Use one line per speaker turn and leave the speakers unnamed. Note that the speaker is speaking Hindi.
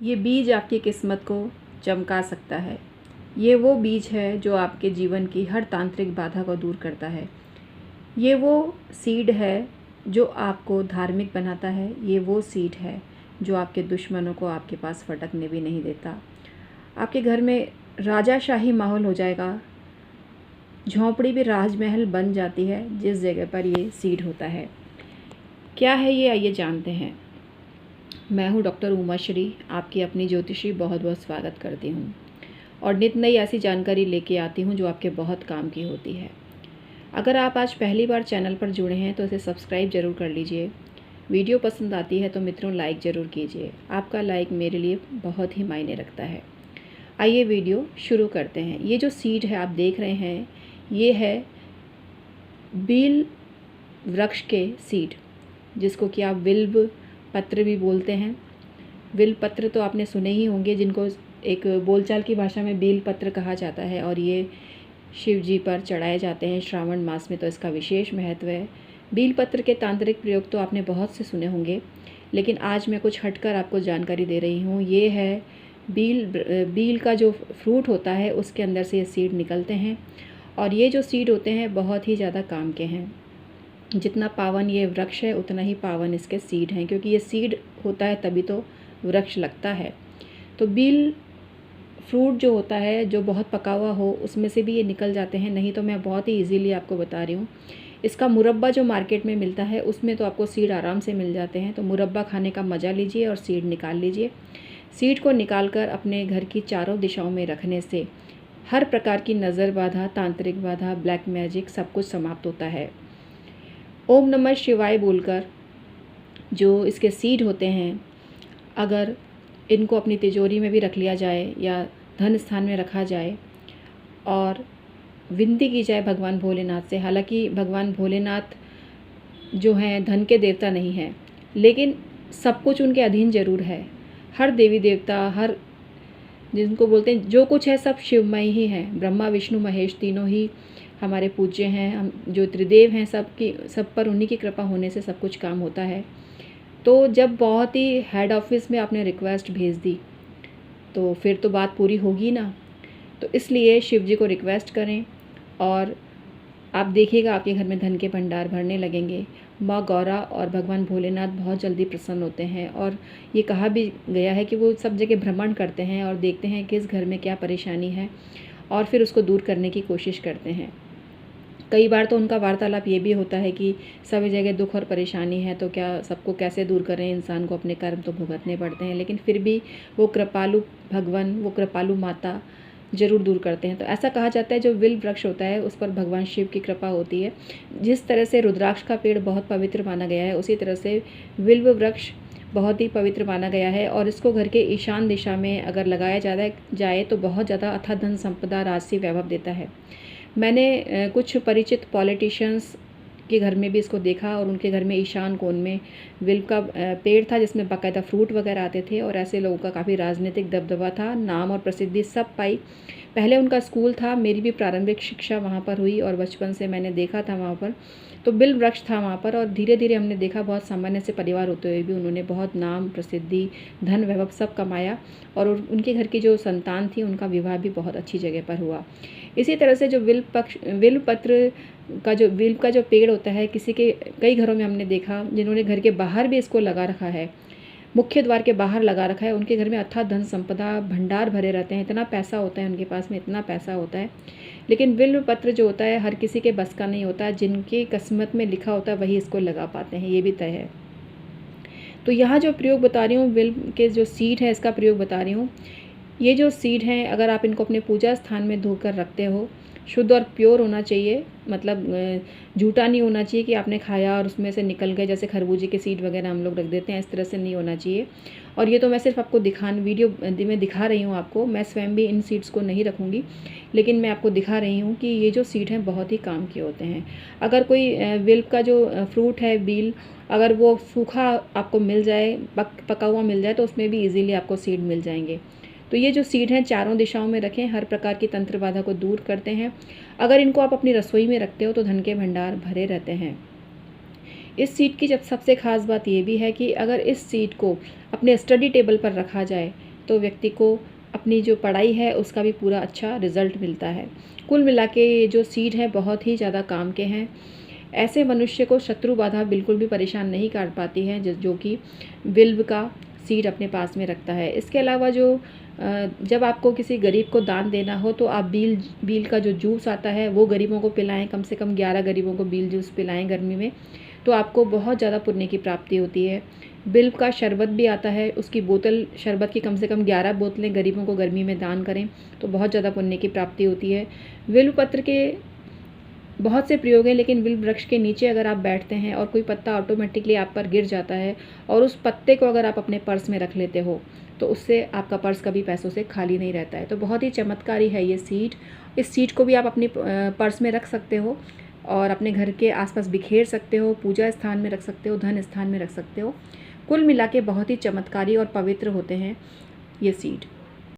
ये बीज आपकी किस्मत को चमका सकता है। ये वो बीज है जो आपके जीवन की हर तांत्रिक बाधा को दूर करता है। ये वो सीड है जो आपको धार्मिक बनाता है। ये वो सीड है जो आपके दुश्मनों को आपके पास फटकने भी नहीं देता। आपके घर में राजाशाही माहौल हो जाएगा। झोंपड़ी भी राजमहल बन जाती है जिस जगह पर ये सीड होता है। क्या है ये, आइए जानते हैं। मैं हूँ डॉक्टर उमा श्री, आपकी अपनी ज्योतिषी बहुत बहुत स्वागत करती हूँ और नित नई ऐसी जानकारी लेके आती हूँ जो आपके बहुत काम की होती है। अगर आप आज पहली बार चैनल पर जुड़े हैं तो इसे सब्सक्राइब ज़रूर कर लीजिए। वीडियो पसंद आती है तो मित्रों लाइक ज़रूर कीजिए। आपका लाइक मेरे लिए बहुत ही मायने रखता है। आइए वीडियो शुरू करते हैं। ये जो सीड है आप देख रहे हैं, ये है बील वृक्ष के सीड, जिसको कि आप बिल्व पत्र भी बोलते हैं। बिल्व पत्र तो आपने सुने ही होंगे, जिनको एक बोलचाल की भाषा में बील पत्र कहा जाता है और ये शिव जी पर चढ़ाए जाते हैं श्रावण मास में, तो इसका विशेष महत्व है। बील पत्र के तांत्रिक प्रयोग तो आपने बहुत से सुने होंगे, लेकिन आज मैं कुछ हटकर आपको जानकारी दे रही हूँ। ये है बील का जो फ्रूट होता है उसके अंदर से ये सीड निकलते हैं और ये जो सीड होते हैं बहुत ही ज़्यादा काम के हैं। जितना पावन ये वृक्ष है उतना ही पावन इसके सीड हैं, क्योंकि ये सीड होता है तभी तो वृक्ष लगता है। तो बील फ्रूट जो होता है जो बहुत पका हुआ हो उसमें से भी ये निकल जाते हैं, नहीं तो मैं बहुत ही इजीली आपको बता रही हूँ। इसका मुरब्बा जो मार्केट में मिलता है उसमें तो आपको सीड आराम से मिल जाते हैं। तो मुरब्बा खाने का मज़ा लीजिए और सीड निकाल लीजिए। सीड को निकाल कर अपने घर की चारों दिशाओं में रखने से हर प्रकार की नज़र बाधा, तांत्रिक बाधा, ब्लैक मैजिक सब कुछ समाप्त होता है। ओम नमः शिवाय बोलकर जो इसके सीड होते हैं, अगर इनको अपनी तिजोरी में भी रख लिया जाए या धन स्थान में रखा जाए और विनती की जाए भगवान भोलेनाथ से। हालांकि भगवान भोलेनाथ जो हैं धन के देवता नहीं हैं, लेकिन सब कुछ उनके अधीन ज़रूर है। हर देवी देवता, हर जिनको बोलते हैं जो कुछ है सब शिवमय ही हैं। ब्रह्मा विष्णु महेश तीनों ही हमारे पूज्य हैं। हम जो त्रिदेव हैं सब पर उन्हीं की कृपा होने से सब कुछ काम होता है। तो जब बहुत ही हेड ऑफिस में आपने रिक्वेस्ट भेज दी तो फिर तो बात पूरी होगी ना। तो इसलिए शिव जी को रिक्वेस्ट करें और आप देखिएगा आपके घर में धन के भंडार भरने लगेंगे। माँ गौरा और भगवान भोलेनाथ बहुत जल्दी प्रसन्न होते हैं और ये कहा भी गया है कि वो सब जगह भ्रमण करते हैं और देखते हैं किस घर में क्या परेशानी है और फिर उसको दूर करने की कोशिश करते हैं। कई बार तो उनका वार्तालाप ये भी होता है कि सभी जगह दुख और परेशानी है तो क्या सबको कैसे दूर करें, इंसान को अपने कर्म तो भुगतने पड़ते हैं, लेकिन फिर भी वो कृपालु भगवान, वो कृपालु माता ज़रूर दूर करते हैं। तो ऐसा कहा जाता है जो बिल्व वृक्ष होता है उस पर भगवान शिव की कृपा होती है। जिस तरह से रुद्राक्ष का पेड़ बहुत पवित्र माना गया है, उसी तरह से बिल्व वृक्ष बहुत ही पवित्र माना गया है और इसको घर के ईशान दिशा में अगर लगाया जाए तो बहुत ज़्यादा अथाह धन संपदा, राजसी वैभव देता है। मैंने कुछ परिचित पॉलिटिशियंस के घर में भी इसको देखा और उनके घर में ईशान कोण में बिल्व का पेड़ था जिसमें बाकायदा फ्रूट वगैरह आते थे और ऐसे लोगों का काफ़ी राजनीतिक दबदबा था, नाम और प्रसिद्धि सब पाई। पहले उनका स्कूल था, मेरी भी प्रारंभिक शिक्षा वहाँ पर हुई और बचपन से मैंने देखा था वहाँ पर। तो बिल्व वृक्ष था वहाँ पर और धीरे धीरे हमने देखा बहुत सामान्य से परिवार होते हुए भी उन्होंने बहुत नाम, प्रसिद्धि, धन, वैभव सब कमाया और उनके घर की जो संतान थी उनका विवाह भी बहुत अच्छी जगह पर हुआ। इसी तरह से जो बिल्व पत्र का जो बिल्व का जो पेड़ होता है, कई घरों में हमने देखा जिन्होंने घर के बाहर भी इसको लगा रखा है, मुख्य द्वार के बाहर लगा रखा है। उनके घर में अथाह धन संपदा, भंडार भरे रहते हैं, इतना पैसा होता है उनके पास में, इतना पैसा होता है। लेकिन बिल्व पत्र जो होता है हर किसी के बस का नहीं होता, जिनकी किस्मत में लिखा होता है वही इसको लगा पाते हैं, ये भी तय है। तो यहाँ जो प्रयोग बता रही हूँ, बिल्व के जो सीड है इसका प्रयोग बता रही हूँ। ये जो सीड हैं अगर आप इनको अपने पूजा स्थान में धोकर रखते हो, शुद्ध और प्योर होना चाहिए, मतलब झूठा नहीं होना चाहिए कि आपने खाया और उसमें से निकल गए, जैसे खरबूजे के सीड वगैरह हम लोग रख देते हैं, इस तरह से नहीं होना चाहिए। और ये तो मैं सिर्फ आपको वीडियो में दिखा रही हूँ आपको, मैं स्वयं भी इन सीड्स को नहीं रखूँगी, लेकिन मैं आपको दिखा रही हूँ कि ये जो सीड हैं बहुत ही काम के होते हैं। अगर कोई बिल्व का जो फ्रूट है बील, अगर वो सूखा आपको मिल जाए, पका हुआ मिल जाए तो उसमें भी ईजीली आपको सीड मिल जाएंगे। तो ये जो सीड हैं चारों दिशाओं में रखें, हर प्रकार की तंत्र बाधा को दूर करते हैं। अगर इनको आप अपनी रसोई में रखते हो तो धन के भंडार भरे रहते हैं। इस सीड की जब सबसे खास बात ये भी है कि अगर इस सीड को अपने स्टडी टेबल पर रखा जाए तो व्यक्ति को अपनी जो पढ़ाई है उसका भी पूरा अच्छा रिज़ल्ट मिलता है। कुल मिला के ये जो सीड है बहुत ही ज़्यादा काम के हैं। ऐसे मनुष्य को शत्रु बाधा बिल्कुल भी परेशान नहीं कर पाती है जो कि बिल्व का सीड अपने पास में रखता है। इसके अलावा जो जब आपको किसी गरीब को दान देना हो तो आप बील का जो जूस आता है वो गरीबों को पिलाएं। कम से कम 11 गरीबों को बील जूस पिलाएं गर्मी में, तो आपको बहुत ज़्यादा पुण्य की प्राप्ति होती है। बिल्व का शरबत भी आता है, उसकी बोतल शरबत की कम से कम 11 बोतलें गरीबों को गर्मी में दान करें तो बहुत ज़्यादा पुण्य की प्राप्ति होती है। बिल्व पत्र के बहुत से प्रयोग हैं, लेकिन बिल्व वृक्ष के नीचे अगर आप बैठते हैं और कोई पत्ता ऑटोमेटिकली आप पर गिर जाता है और उस पत्ते को अगर आप अपने पर्स में रख लेते हो तो उससे आपका पर्स कभी पैसों से खाली नहीं रहता है। तो बहुत ही चमत्कारी है ये सीड। इस सीड को भी आप अपनी पर्स में रख सकते हो और अपने घर के आसपास बिखेर सकते हो, पूजा स्थान में रख सकते हो, धन स्थान में रख सकते हो। कुल मिला के बहुत ही चमत्कारी और पवित्र होते हैं ये सीड।